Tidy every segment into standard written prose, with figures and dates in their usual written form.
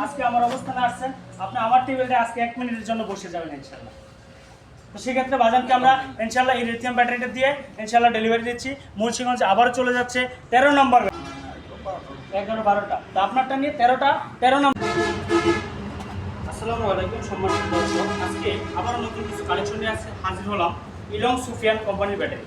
আজকে আমার অবস্থানে আসছেন, আপনি আমার টেবিলটা আজকে 1 মিনিটের জন্য বসে যাবেন ইনশাআল্লাহ। তো সেক্ষেত্রে বাজানকে আমরা ইনশাআল্লাহ এই লিথিয়াম ব্যাটারিটা দিয়ে ইনশাআল্লাহ ডেলিভারি দিচ্ছি। মুন্সিগঞ্জ আবারও চলে যাচ্ছে 13 নম্বর 11-12টা, তো আপনারটা নিয়ে 13 নম্বর। আসসালামু আলাইকুম সম্মানিত দর্শক, আজকে আবারও নতুন কিছু কালেকশন নিয়ে হাজির হলাম ইলং সুফিয়ান কোম্পানির ব্যাটারি।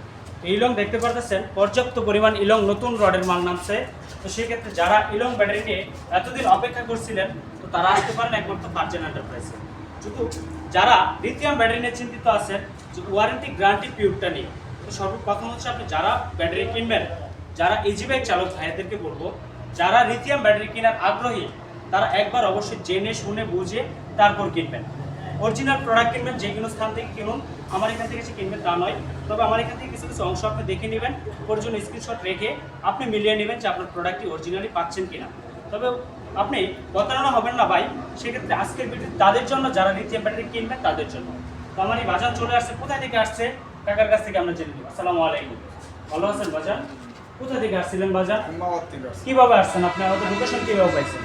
ইলং দেখতে পারতেছেন পর্যাপ্ত পরিমাণ ইলং নতুন রডের মাল নামছে। তো সেক্ষেত্রে যারা ইলং ব্যাটারি নিয়ে এতদিন অপেক্ষা করছিলেন, তো তারা আসতে পারেন একমাত্র ফারজান এন্টারপ্রাইজে। শুধু যারা লিথিয়াম ব্যাটারি নিয়ে চিন্তিত আছেন, যে ওয়ারেন্টি গ্যারান্টি পিওরটা নিয়ে, তো সর্বপ্রথম হচ্ছে আপনি যারা ব্যাটারি কিনবেন, যারা ইজি বাইক চালক ভাইদেরকে বলবো, যারা লিথিয়াম ব্যাটারি কেনার আগ্রহী তারা একবার অবশ্যই জেনে শুনে বুঝে তারপর কিনবেন। অরিজিনাল প্রোডাক্ট কিনবেন, যে কোনো স্থান থেকে কিনুন, আমার এখান থেকে এসে কিনবেন তা নয়। তবে আমার এখান থেকে কিছু কিছু অংশ আপনি দেখে নেবেন, প্রয়োজন স্ক্রিনশট রেখে আপনি মিলিয়ে নেবেন যে আপনার প্রোডাক্টটি অরিজিনালি পাচ্ছেন কিনা। তবে আপনি প্রতারণা হবেন না ভাই। সেক্ষেত্রে আজকের ভিডিও তাদের জন্য যারা লিথিয়াম ব্যাটারি কিনবেন তাদের জন্য। তো আমার এই বাজার চলে আসছে, কোথায় থেকে আসছে কাকার কাছ থেকে আমরা জেনে নিব। আসসালামু আলাইকুম, ভালো আছেন বাজার? কোথা থেকে আসছিলেন বাজার? কিভাবে আসছেন আপনি? আমাদের লোকেশন কিভাবে পাইছেন?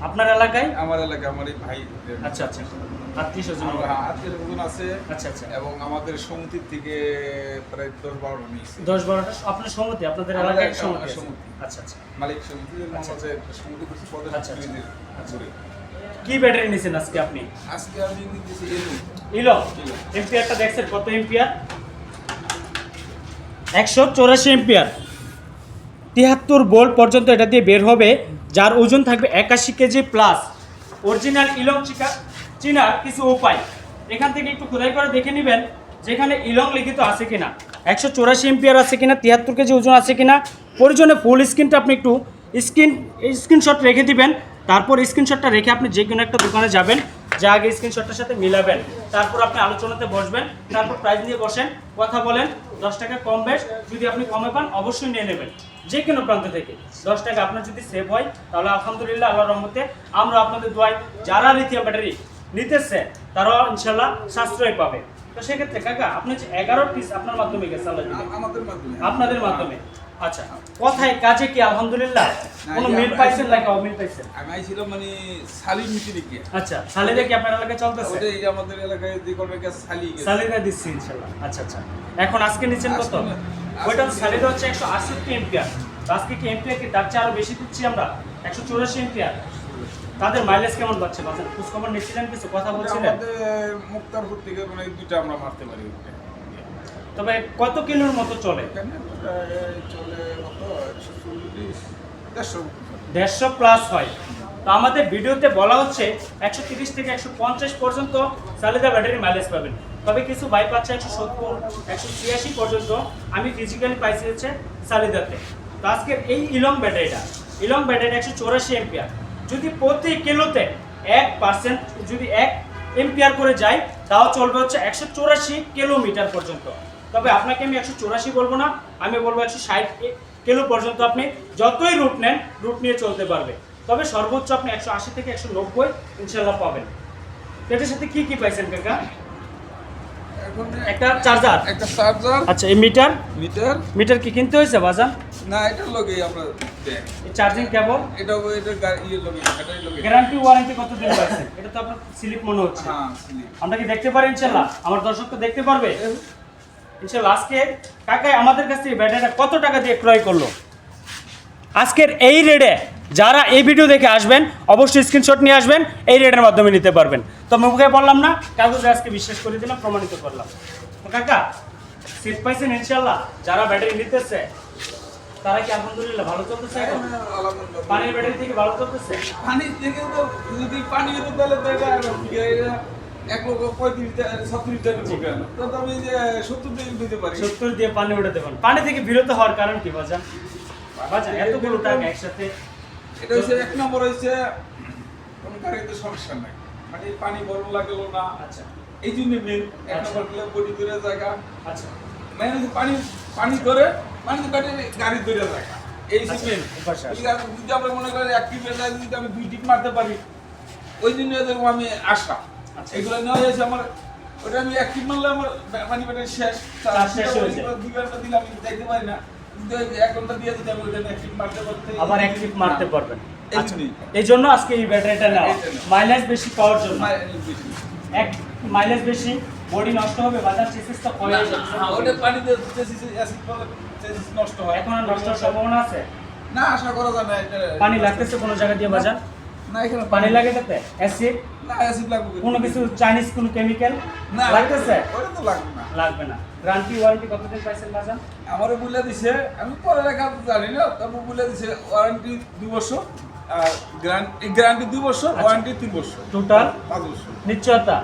আপনার এলাকায়? আমার এলাকায় আমার এই ভাই। আচ্ছা আচ্ছা, আত্মীয় স্বজন আছে। আচ্ছা আচ্ছা, এবং আমাদের সমিতির থেকে প্রায় 10-12টা নিয়েছি। 10-12টা আপনার সমিতি, আপনাদের এলাকায় সমিতি? আচ্ছা আচ্ছা, মালিক সমিতি সমিতি করছি পদে। আচ্ছা আচ্ছা, কি ব্যাটারি নিয়েছেন আজকে আপনি? আজকে আমি নিতেছি ইলো এম্পিয়ারটা দেখছেন কত এম্পিয়ার? 184 এম্পিয়ার, 73 ভোল্ট পর্যন্ত এটা দিয়ে বের হবে, যার ওজন থাকবে 81 কেজি প্লাস। অরিজিনাল ইলং চিনার কিছু উপায় এখান থেকে একটু খোদাই করে দেখে নেবেন, যেখানে ইলং লিখিত আছে কিনা, 184 এম্পিয়ার আছে কিনা, 73 কেজি ওজন আছে কিনা। প্রয়োজনে ফুল স্ক্রিনটা আপনি একটু স্ক্রিনশট রেখে দিবেন। তারপর স্ক্রিনশটটা রেখে আপনি যে কোনো একটা দোকানে যাবেন, যা আগে স্ক্রিনশটটার সাথে মিলাবেন, তারপর আপনি আলোচনাতে বসবেন, তারপর প্রাইস নিয়ে বসেন, কথা বলেন, 10 টাকা কম বেশ যদি আপনি কমে পান অবশ্যই নিয়ে নেবেন যে কোনো প্রান্ত থেকে। 10 টাকা আপনার যদি সেভ হয় তাহলে আলহামদুলিল্লাহ, আল্লাহর রহমতে আমরা আপনাদের দোয়ায় যারা লিথিয়াম ব্যাটারি নিতেছে তারাও ইনশাল্লাহ সাশ্রয় পাবে। তো সেক্ষেত্রে কাকা আপনি যে 11 পিস আপনার মাধ্যমে গেছে আপনাদের মাধ্যমে, আচ্ছা কথায় কাজে কি আলহামদুলিল্লাহ কোনো মিল পাইছেন নাকি অমিল পাইছেন? আমি আইছিলাম মানে সালি মিটিং কি। আচ্ছা, সালিদা কি আপনার এলাকায় চলতেছে? ওটাই আমাদের এলাকায় যে করবে কাজ সালিদা দিচ্ছি ইনশাআল্লাহ। আচ্ছা আচ্ছা, এখন আজকে নিচ্ছেন কত? ওইটা সালিদা হচ্ছে 168 এম্পিয়ার। আজকে কি এম্পিয়ার কি তার চেয়ে আরো বেশি দিচ্ছি আমরা, 184 এম্পিয়ার। তাদের মাইলেজ কেমন পাচ্ছে বাজার? খোঁজখবর নিচ্ছিলেন, কিছু কথা বলছিলেন? আমাদের মুক্তারপুর থেকে মানে দুইটা আমরা মারতে পারি। তবে কত কিলোর মতো চলে? চলে কত 150 প্লাস হয়। তো আমাদের ভিডিওতে বলা হচ্ছে 130 থেকে 150 পর্যন্ত সালিদা ব্যাটারি মাইলেজ পাবেন। তবে কিছু ভাই পাচ্ছে 170, 186 পর্যন্ত। আমি ফিজিক্যালি পাইছি হচ্ছে সালিদাতে। তো আজকের এই ইলং ব্যাটারিটা 184 এম্পিয়ার, যদি প্রতি কিলোতে 1% যদি 1 এম্পিয়ার করে যায়, তাও চলবে হচ্ছে 184 কিলোমিটার পর্যন্ত। তবে আপনাকে আমি 184 বলবো না, আমি বলবো 160 কিলো পর্যন্ত আপনি যতই রুট নেন, রুট নিয়ে চলতে পারবে। তবে সর্বোচ্চ আপনি 180 থেকে 190 ইনশাল্লাহ পাবেন। এটার সাথে কি কি পাইছেন কাকা? একটা চার্জার। আচ্ছা, এই মিটার কি কিনতে হয়েছে বাজার? না, এটার লগে আমরা চার্জিং কেবল, এটা ইয়ে লগে ব্যাটারি লগে। গ্যারান্টি ওয়ারেন্টি কত দিন আছে? এটা তো আপনার স্লিপ মনে হচ্ছে। হ্যাঁ, স্লিপ। আমরা কি দেখতে পারি ইনশাআল্লাহ? আমার দর্শক তো দেখতে পারবে ইনশাআল্লাহ। আজকে কাকাই আমাদের কাছ থেকে ব্যাটারিটা কত টাকা দিয়ে ক্রয় করলো? আজকের এই রেটে যারা এই ভিডিও দেখে আসবেন অবশ্যই স্ক্রিনশট নিয়ে আসবেন, এই রেটের মাধ্যমে নিতে পারবেন। তো মুখে বললাম না, কাগজে আজকে বিশ্বাস করে দিলাম, প্রমাণিত করলাম। তো কাকা সিট পাইছেন ইনশাআল্লাহ? যারা ব্যাটারি নিতেছে তারা কি আলহামদুলিল্লাহ ভালো চলতেছে? এখন পানির ব্যাটারি থেকে ভালো চলতেছে? পানি থেকে তো যদি পানি হতো তাহলে তো এটা 135-70 তো আমি যে 70 দিয়ে দিতে পারি। 70 দিয়ে পানি উঠাতে পারেন। পানি থেকে বিরত হওয়ার কারণ কি বাজান? বাজান এতগুলো টাকা একসাথে, এটা হচ্ছে এক নম্বর হচ্ছে কোনো গাড়িতে সমস্যা নাই, মানে পানি গরম লাগলো না। আচ্ছা, এই জন্য মেন এক নম্বর কিলো বডি ধরে জায়গা। আচ্ছা, মানে পানি ধরে মানে গাড়ি ধরে জায়গা, এই মেন। যদি আমরা মনে করি অ্যাক্টিভ যায়, যদি আমি 2 টিপ মারতে পারি, ওই জন্য এরকম আমি আশা। এগুলো নেওয়া হয়েছে আমার, ওটা আমি অ্যাক্টিভ মারলে আমার পানি ব্যাটারি শেষ হয়ে যায়। 2 ঘন্টা দিলে আমি দেখতে পারি না, কিন্তু 1 ঘন্টা দিয়ে যদি আমি ওইটা অ্যাক্টিভ মারতে পারতে আবার অ্যাক্টিভ মারতে পারবেন। এই আচ্ছা, জন্যই। এই জন্য আজকে এই ব্যাটারিটা নেওয়া, এটা নেওয়া। মাইলেজ বেশি পাওয়ার জন্য। বেশি। এক মাইলেজ বেশি, বডি নষ্ট হবে, বাজার চেসিসটা ক্ষয় হয়ে যাবে। হ্যাঁ, ওটা পানিতে অ্যাসিড পড়লে চেসিস নষ্ট হয়। এখন আর নষ্ট হওয়ার সম্ভাবনা আছে? না, আশা করা যায় না এটা। পানি লাগতেছে কোনো জায়গা দিয়ে বাজার? না, এখানে পানি লাগে তাতে? অ্যাসিড না, অ্যাসিড লাগবে। কোনো কিছু চাইনিজ কোনো কেমিক্যাল না, লাগতেছে? ওটা তো লাগবে না। লাগবে না। গ্যারান্টি ওয়ারেন্টি কতদিন পাইছেন বাজার? আমারও বলে দিছে, আমি পরে লেখা জানি না, তবে বলে দিছে ওয়ারেন্টি 2 বছর আর গ্যারান্টি 2 বছর, ওয়ারেন্টি 3 বছর, টোটাল 5 বছর। নিশ্চয়তা।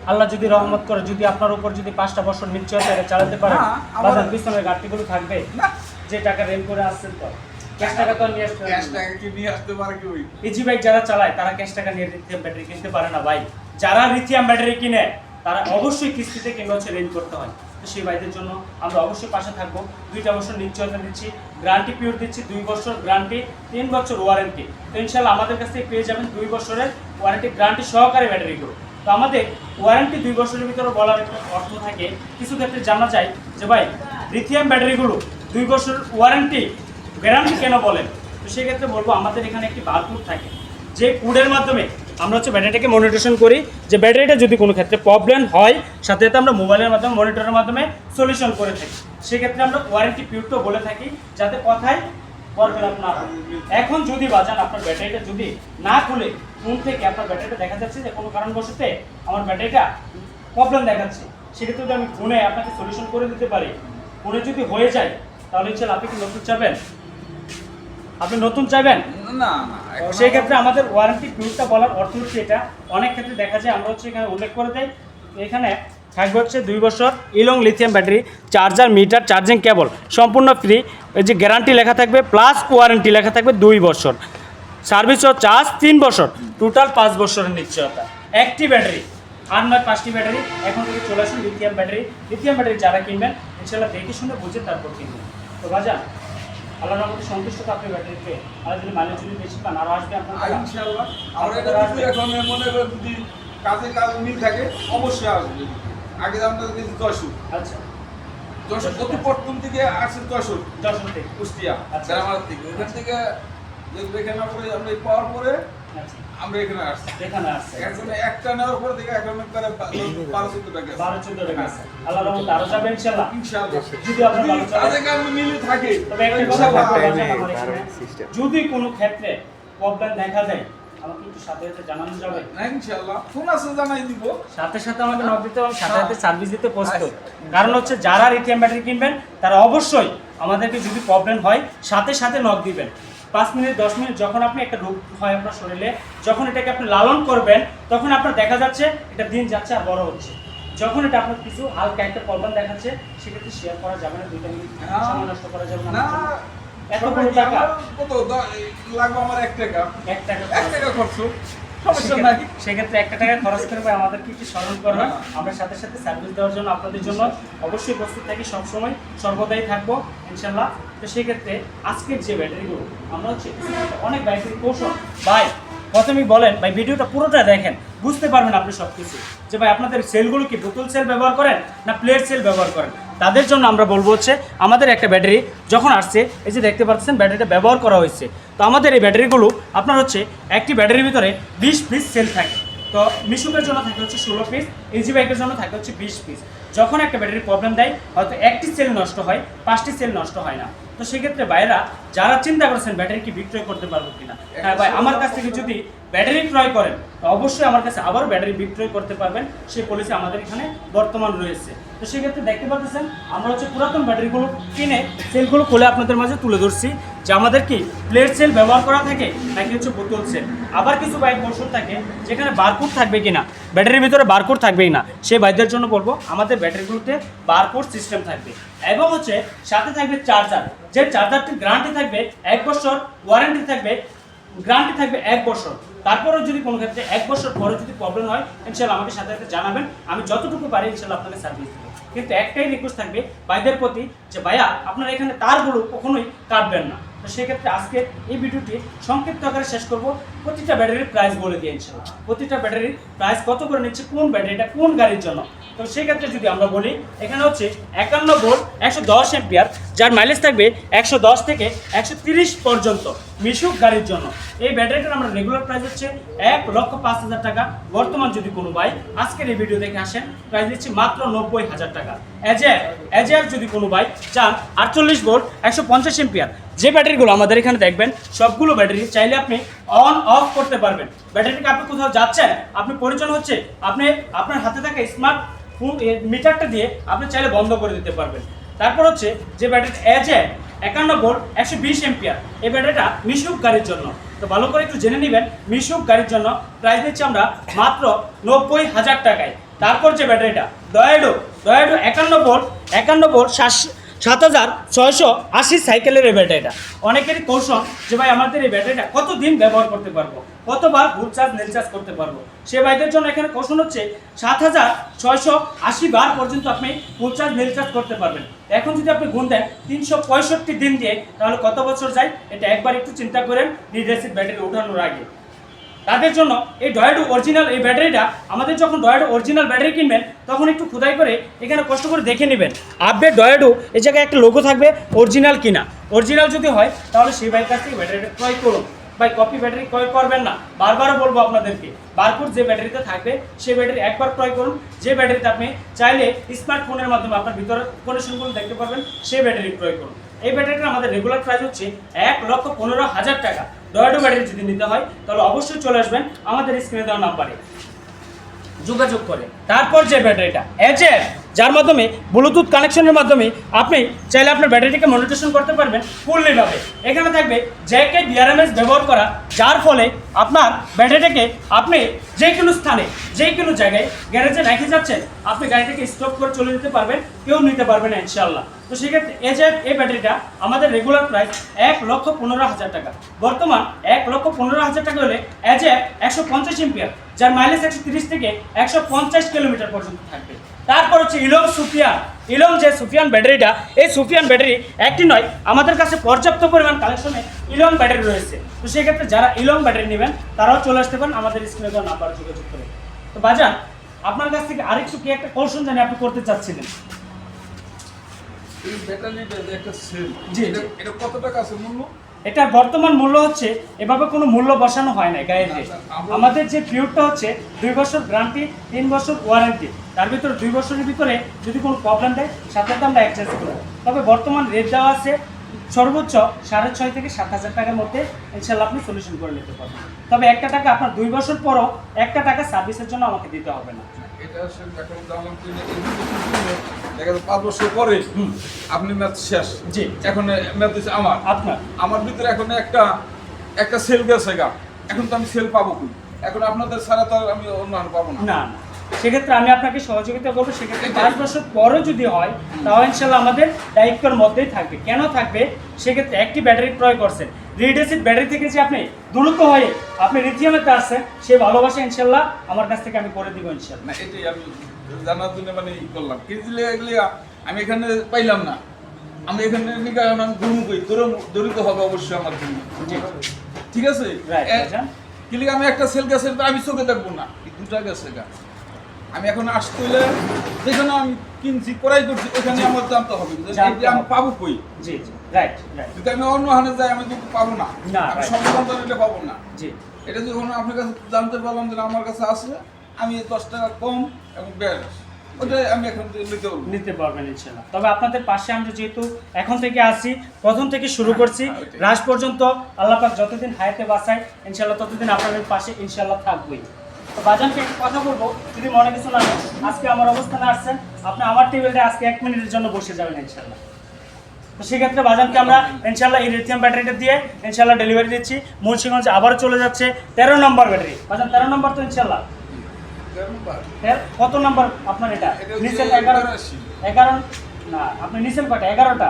আল্লাহ যদি রহমত করে, যদি আপনার উপর যদি 5টা বছর নিশ্চয়তা এটা চালাতে পারেন, হ্যাঁ, আমার- বাজার পিছনের গাড়িগুলো থাকবে। না, যে টাকা রেন্ট করে আসছেন তো ক্যাশ টাকা তো আর নিয়ে আসতে ক্যাশ টাকা কি নিয়ে আসতে পারে কি ওই? ইজি বাইক যারা চালায় তারা ক্যাশ টাকা নিয়ে লিথিয়াম ব্যাটারি কিনতে পারে না ভাই। যারা লিথিয়াম ব্যাটারি কিনে তারা অবশ্যই কিস্তিতে কিংবা হচ্ছে রেন্ট করতে হয়। তো সেই ভাইদের জন্য আমরা অবশ্যই পাশে থাকবো। 2টা বছর নিশ্চয়তা দিচ্ছি, গ্যারান্টি পিওর দিচ্ছি, 2 বছর গ্যারান্টি, 3 বছর ওয়ারেন্টি। তো ইনশাল্লাহ আমাদের কাছ থেকে পেয়ে যাবেন 2 বছরের ওয়ারেন্টি গ্যারান্টি সহকারে ব্যাটারিগুলো। তো আমাদের ওয়ারেন্টি 2 বছরের ভিতরে বলার একটা অর্থ থাকে, কিছু ক্ষেত্রে জানা যায় যে ভাই লিথিয়াম ব্যাটারিগুলো 2 বছর ওয়ারেন্টি গ্যারান্টি কেন বলেন? তো সেক্ষেত্রে বলবো আমাদের এখানে একটি বারকোড থাকে, যে কোডের মাধ্যমে আমরা হচ্ছে ব্যাটারিটাকে মনিটরেশন করি, যে ব্যাটারিটা যদি কোনো ক্ষেত্রে প্রবলেম হয়, সাথে সাথে আমরা মোবাইলের মাধ্যমে মনিটরের মাধ্যমে সলিউশন করে থাকি। সেক্ষেত্রে আমরা ওয়ারেন্টি পিরিয়ডটাও বলে থাকি, যাতে কথায় বরখেলাপ না হয়। এখন যদি বাজান আপনার ব্যাটারিটা যদি না খুলে ফোন থেকে আপনার ব্যাটারিটা দেখা যাচ্ছে যে কোনো কারণবশতে আমার ব্যাটারিটা প্রবলেম দেখাচ্ছে, সেক্ষেত্রে যদি আমি ফোনে আপনাকে সলিউশন করে দিতে পারি, ফোনে যদি হয়ে যায় তাহলে ইনশাল্লাহ আপনি কি নতুন চাবেন? আপনি নতুন চাইবেন? না, না, এখন সেই ক্ষেত্রে আমাদের ওয়ারেন্টি পিরিয়ডটা বলার অর্থ হচ্ছে এটা। অনেক ক্ষেত্রে দেখা যায় আমরা হচ্ছে এখানে উল্লেখ করে দেই, এখানে থাকবে হচ্ছে 2 বছর ইলং lithium battery, charger, meter, charging cable সম্পূর্ণ ফ্রি। এই যে গ্যারান্টি লেখা থাকবে প্লাস ওয়ারেন্টি লেখা থাকবে 2 বছর, সার্ভিস ও চার্জ 3 বছর, টোটাল 5 বছরের নিশ্চয়তা। একটি ব্যাটারি আর নয় 5টি ব্যাটারি এখন থেকে চলে আসুন লিথিয়াম ব্যাটারি। লিথিয়াম ব্যাটারি যারা কিনবেন ইনশাল্লাহ দেখে শুনে বুঝে তারপর কিনবেন। তো বাজান আল্লাহর রহমতে সন্তুষ্ট তো আপনি ব্যাটারিতে, আর যদি মাইলেজ যদি বেশি পান আরও আসবে আপনার আর ইনশাআল্লাহ আমরা এটা যদি এখন মনে করেন যদি কাজে কাজ মিল থাকে অবশ্যই আসবে। আগে আমরা দেখি যশোর, আচ্ছা যশোর অতি প্রথম থেকে আসছে যশোর, যশোর থেকে। কুষ্টিয়া, আচ্ছা। গ্রামার থেকে, ওখান থেকে যদি এখানে পরে আমরা এই পাওয়ার পরে আচ্ছা আমরা এখানে আসছি। এখানে আসছে এখন একটা নেওয়ার পরে থেকে এখন করে 12-14 টাকা 12-14 টাকা আছে। আল্লাহর রহমতে আরও যাবে ইনশাল্লাহ। ইনশাআল্লাহ যদি আপনার ভালো চলে। কাজে কাজ মিলে থাকে তবে একটা কথা ইনশাআল্লাহ থাকবে আসবে। বাজান আমার এখানে, যদি কোনো ক্ষেত্রে প্রবলেম দেখা দেয় আমাকে একটু সাথে সাথে জানানো যাবে? না, ইনশাআল্লাহ ফোন আছে জানাই দিব। সাথে সাথে আমাকে নক দিতে হবে, সাথে সাথে সার্ভিস দিতে প্রস্তুত। কারণ হচ্ছে যারা লিথিয়াম ব্যাটারি কিনবেন তারা অবশ্যই আমাদেরকে যদি প্রবলেম হয় সাথে সাথে নক দিবেন। 5 মিনিট 10 মিনিট যখন আপনি একটা রোগ হয় আপনার শরীরে, যখন এটাকে আপনি লালন করবেন তখন আপনার দেখা যাচ্ছে এটা দিন যাচ্ছে আর বড় হচ্ছে। যখন এটা আপনার কিছু হালকা একটা প্রবলেম দেখাচ্ছে সেক্ষেত্রে শেয়ার করা যাবে না, 2টা মিনিট সময় নষ্ট করা যাবে না। না, এত বড় টাকা কত লাগবে আমার 1 টাকা, 1 টাকা 1 টাকা খরচ, সমস্যা নাই। সেক্ষেত্রে 1 টাকা খরচ করবে আমাদেরকে একটু স্মরণ করবেন। আমরা সাথে সাথে সার্ভিস দেওয়ার জন্য আপনাদের জন্য অবশ্যই প্রস্তুত থাকি, সবসময় সর্বদাই থাকবো ইনশাল্লাহ। তো সেক্ষেত্রে আজকের যে ব্যাটারিগুলো আমরা হচ্ছে অনেক ব্যাটারি কৌশল ভাই প্রথমেই বলেন ভাই, ভিডিওটা পুরোটা দেখেন, বুঝতে পারবেন আপনি সব কিছু, যে ভাই আপনাদের সেলগুলো কি বোতল সেল ব্যবহার করেন না প্লেট সেল ব্যবহার করেন। তাদের জন্য আমরা বলবো হচ্ছে আমাদের একটা ব্যাটারি যখন আসছে, এই যে দেখতে পাচ্ছেন ব্যাটারিটা ব্যবহার করা হয়েছে। তো আমাদের এই ব্যাটারিগুলো আপনার হচ্ছে একটি ব্যাটারির ভিতরে 20 পিস সেল থাকে। তো মিশুকের জন্য থাকে হচ্ছে 16 পিস, ইজি বাইকের জন্য থাকে হচ্ছে 20 পিস। যখন একটা ব্যাটারি প্রবলেম দেয় হয়তো একটি সেল নষ্ট হয়, 5টি সেল নষ্ট হয় না। তো সেক্ষেত্রে ভাইরা যারা চিন্তা করছেন ব্যাটারি কি বিক্রয় করতে পারবো কিনা, হ্যাঁ ভাই আমার কাছ থেকে যদি ব্যাটারি ক্রয় করেন তো অবশ্যই আমার কাছে আবারও ব্যাটারি বিক্রয় করতে পারবেন, সেই পলিসি আমাদের এখানে বর্তমান রয়েছে। তো সেক্ষেত্রে দেখতে পাচ্ছেন আমরা হচ্ছে পুরাতন ব্যাটারিগুলো কিনে সেলগুলো খুলে আপনাদের মাঝে তুলে ধরছি, যে আমাদের কি প্লেট সেল ব্যবহার করা থাকে নাকি হচ্ছে বোতল সেল। আবার কিছু বাইক কৌশল থাকে যেখানে বারকোড থাকবে কিনা, ব্যাটারির ভিতরে বারকোড থাকবেই না, সেই বাইকদের জন্য বলবো আমাদের ব্যাটারিগুলোতে বারকোড সিস্টেম থাকবে এবং হচ্ছে সাথে থাকবে চার্জার, যে চার্জারটির গ্যারান্টি থাকবে 1 বছর, ওয়ারেন্টি থাকবে, গ্যারান্টি থাকবে 1 বছর। তারপরেও যদি কোনো ক্ষেত্রে 1 বছর পরে যদি প্রবলেম হয় ইনশাল্লাহ আমাকে সাথে সাথে জানাবেন, আমি যতটুকু পারি ইনশাল্লাহ আপনাকে সার্ভিস দেবো। কিন্তু একটাই রিকোয়েস্ট থাকবে ভাইদের প্রতি, যে ভাইয়া আপনারা এখানে তারগুলো কখনোই কাটবেন না। তো সেক্ষেত্রে আজকে এই ভিডিওটি সংক্ষিপ্ত আকারে শেষ করব। প্রতিটা ব্যাটারির প্রাইস বলে দিয়ে ইনশাআল্লাহ, প্রতিটা ব্যাটারির প্রাইস কত করে নিচ্ছে, কোন ব্যাটারিটা কোন গাড়ির জন্য। তো সেক্ষেত্রে যদি আমরা বলি, এখানে হচ্ছে 51 ভোল্ট 110 এম্পিয়ার, যার মাইলেজ থাকবে 110 থেকে 130 পর্যন্ত, মিশুক গাড়ির জন্য। এই ব্যাটারিটার আমরা রেগুলার প্রাইস হচ্ছে 1,05,000 টাকা। বর্তমান যদি কোনো ভাই আজকের এই ভিডিও দেখে আসেন, প্রাইস দিচ্ছি মাত্র 90,000 টাকা। এজের যদি কোনো ভাই চান 48 ভোল্ট 150 এম্পিয়ার, যে ব্যাটারিগুলো আমাদের এখানে দেখবেন সবগুলো ব্যাটারি চাইলে আপনি অন অফ করতে পারবেন। ব্যাটারিকে আপনি কোথাও যাচ্ছেন, আপনি প্রয়োজন হচ্ছে আপনি আপনার হাতে থাকা স্মার্ট মিটারটা দিয়ে আপনি চাইলে বন্ধ করে দিতে পারবেন। তারপর হচ্ছে যে ব্যাটারি এজে 51 ভোল্ট 120 এম্পিয়ার, এই ব্যাটারিটা মিশুক গাড়ির জন্য। তো ভালো করে একটু জেনে নেবেন, মিশুক গাড়ির জন্য প্রাইস দিচ্ছি আমরা মাত্র 90,000 টাকায়। তারপর যে ব্যাটারিটা ডয়েডো 51 ভোল্ট 7,680 সাইকেলের এই ব্যাটারিটা। অনেকেরই কৌশল যে ভাই আমাদের এই ব্যাটারিটা কতদিন ব্যবহার করতে পারবো, কতবার ফুল চার্জ নীল চার্জ করতে পারবো। সে ভাইদের জন্য এখানে কৌশল হচ্ছে 7,680 বার পর্যন্ত আপনি ফুল চার্জ নীল চার্জ করতে পারবেন। এখন যদি আপনি গুণ দেন 365 দিন দিয়ে, তাহলে কত বছর যায় এটা একবার একটু চিন্তা করেন লিড অ্যাসিড ব্যাটারি ওঠানোর আগে। তাদের জন্য এই ডয়েডো অরিজিনাল এই ব্যাটারিটা, আমাদের যখন ডয়েডো অরিজিনাল ব্যাটারি কিনবেন তখন একটু খোদাই করে এখানে কষ্ট করে দেখে নেবেন আপডেট ডয়েডো এই জায়গায় একটা লোগো থাকবে অরিজিনাল কিনা। অরিজিনাল যদি হয় তাহলে সেই ভাইয়ের কাছ থেকে ব্যাটারিটা ক্রয় করুন। ভাই কপি ব্যাটারি ক্রয় করবেন না, বারবারও বলবো আপনাদেরকে। বারকোড যে ব্যাটারিতে থাকবে সেই ব্যাটারি একবার ক্রয় করুন। যে ব্যাটারিতে আপনি চাইলে স্মার্টফোনের মাধ্যমে আপনার ভিতরে কন্ডিশনগুলো দেখতে পারবেন, সেই ব্যাটারি ক্রয় করুন। এই ব্যাটারিটা আমাদের রেগুলার প্রাইস হচ্ছে 1,15,000 টাকা। ডয়েডো ব্যাটারি যদি নিতে হয় তাহলে অবশ্যই চলে আসবেন আমাদের স্ক্রিনে দেওয়া নাম্বারে যোগাযোগ করে। তারপর যে ব্যাটারিটা এজের, যার মাধ্যমে ব্লুটুথ কানেকশনের মাধ্যমে আপনি চাইলে আপনার ব্যাটারিটিকে মনিটরেশন করতে পারবেন ফুললিভাবে। এখানে থাকবে জ্যাকে বিআরএমএস ব্যবহার করা, যার ফলে আপনার ব্যাটারিটাকে আপনি যে কোনো স্থানে যে কোনো জায়গায় গ্যারেজে রেখে যাচ্ছেন, আপনি গাড়িটাকে স্টপ করে চলে যেতে পারবেন, কেউ নিতে পারবে না ইনশাআল্লাহ। তো সেক্ষেত্রে এজের এই ব্যাটারিটা আমাদের রেগুলার প্রাইস 1,15,000 টাকা। বর্তমান 1,15,000 টাকা হলে এজের 150 এম্পিয়ার, যার মাইলেজ 130 থেকে 150 কিলোমিটার পর্যন্ত থাকবে। তারপর হচ্ছে ইলং যে সুফিয়ান ব্যাটারিটা, এই সুফিয়ান ব্যাটারি একটি নয়, আমাদের কাছে পর্যাপ্ত পরিমাণ কালেকশনে ইলং ব্যাটারি রয়েছে। তো সেক্ষেত্রে যারা ইলং ব্যাটারি নেবেন তারাও চলে আসতে পারেন আমাদের স্ক্রিনে দেওয়া নাম্বার যোগাযোগ করে। তো বাজান, আপনার কাছ থেকে আরেকটু কি একটা কৌশল জানি আপনি করতে চাচ্ছিলেন? এই ব্যাটারিটা একটা সেল, জি, এটা কত টাকা আছে মূল্য? এটার বর্তমান মূল্য হচ্ছে, এভাবে কোনো মূল্য বসানো হয় না গাড়ির রেট। আমাদের যে পিউরটা হচ্ছে 2 বছর গ্যারান্টি, 3 বছর ওয়ারেন্টি। তার ভিতরে 2 বছরের ভিতরে যদি কোনো প্রবলেম দেয় সাথে সাথে আমরা এক্সচেঞ্জ করব। তবে বর্তমান রেট দেওয়া আছে সর্বোচ্চ 6,500 থেকে 7,000 টাকার মধ্যে ইনশাল্লাহ আপনি সলিউশন করে নিতে পারবেন। তবে একটা টাকা আপনার 2 বছর পরও একটা টাকা সার্ভিসের জন্য আমাকে দিতে হবে না। এটা এখন দাম কিনে দেখা যায় 5 বছর পরে আপনি ম্যাচ শেষ। জি, এখন ম্যাচ দিচ্ছে আমার ভিতরে এখন একটা সেল গেছে গা। এখন তো আমি সেল পাবো কি? এখন আপনাদের ছাড়া তো আমি অন্যান্য পাবো না। না, সেক্ষেত্রে আমি আপনাকে সহযোগিতা করবো। সেক্ষেত্রে 5 বছর পরেও যদি হয় তাও ইনশাল্লাহ আমাদের দায়িত্বের মধ্যেই থাকবে। কেন থাকবে? সেক্ষেত্রে একটি ব্যাটারি ক্রয় করছেন, লিড অ্যাসিড ব্যাটারি থেকে যে আপনি দ্রুত হয়ে আপনি লিথিয়ামেতে আসছেন, সেই ভালোবাসা ইনশাল্লাহ আমার কাছ থেকে আমি করে দিব ইনশাল্লাহ। না, এটাই আমি জানার জন্য মানে করলাম। কিন্তু আমি এখানে পাইলাম না, আমি এখানে ঘুরু কই দরিত হবে অবশ্যই আমার জন্য। ঠিক আছে, কিন্তু আমি একটা সেল গেছে আমি চোখে দেখবো না, 2টা গেছে গা। আমি এখন আসতে হলে যেখানে আমি কিনছি ক্রয় করছি ওখানে আমার জানতে হবে আমি পাবো কই। জি, রাইট। যদি আমি অন্য হানে যাই আমি কিন্তু পাবো না, আমি সমাধান নিলে পাবো না। জি, এটা যখন আপনার কাছে জানতে পারলাম যে আমার কাছে আসলে আমি 10 টাকা কম এবং ব্যাস ওটাই আমি এখন নিতে পারবেন ইনশাল্লাহ। তবে আপনাদের পাশে আমরা যেহেতু এখন থেকে আসি, প্রথম থেকে শুরু করছি লাস্ট পর্যন্ত, আল্লাহ পাক যতদিন হায়াতে বাঁচায় ইনশাল্লাহ ততদিন আপনাদের পাশে ইনশাল্লাহ থাকবই। তো বাজানকে কথা বলবো, যদি মনে কিছু না হয়, আজকে আমার অবস্থানে আসছেন, আপনি আমার টেবিলটা আজকে 1 মিনিটের জন্য বসে যাবেন ইনশাল্লাহ। তো সেক্ষেত্রে বাজানকে আমরা ইনশাল্লাহ এই লিথিয়াম ব্যাটারিটা দিয়ে ইনশাল্লাহ ডেলিভারি দিচ্ছি। মুন্সিগঞ্জ আবারও চলে যাচ্ছে 13 নম্বর ব্যাটারি। বাজান 13 নম্বর তো ইনশাল্লাহ কত নাম্বার আপনার? এটা নিচের 11 না, আপনি নিচের কটা? 11টা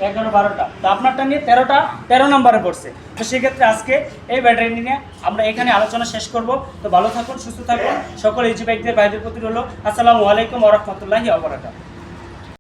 11-12টা, তো আপনারটা নিয়ে 13 নম্বরে পড়ছে। তো সেক্ষেত্রে আজকে এই ব্যাটারি নিয়ে আমরা এখানে আলোচনা শেষ করব। তো ভালো থাকুন, সুস্থ থাকুন। সকল ইজি বাইকদের ভাইদের প্রতি রইল আসসালামু আলাইকুম ওয়া রাহমাতুল্লাহি ওয়া বারাকাতুহু।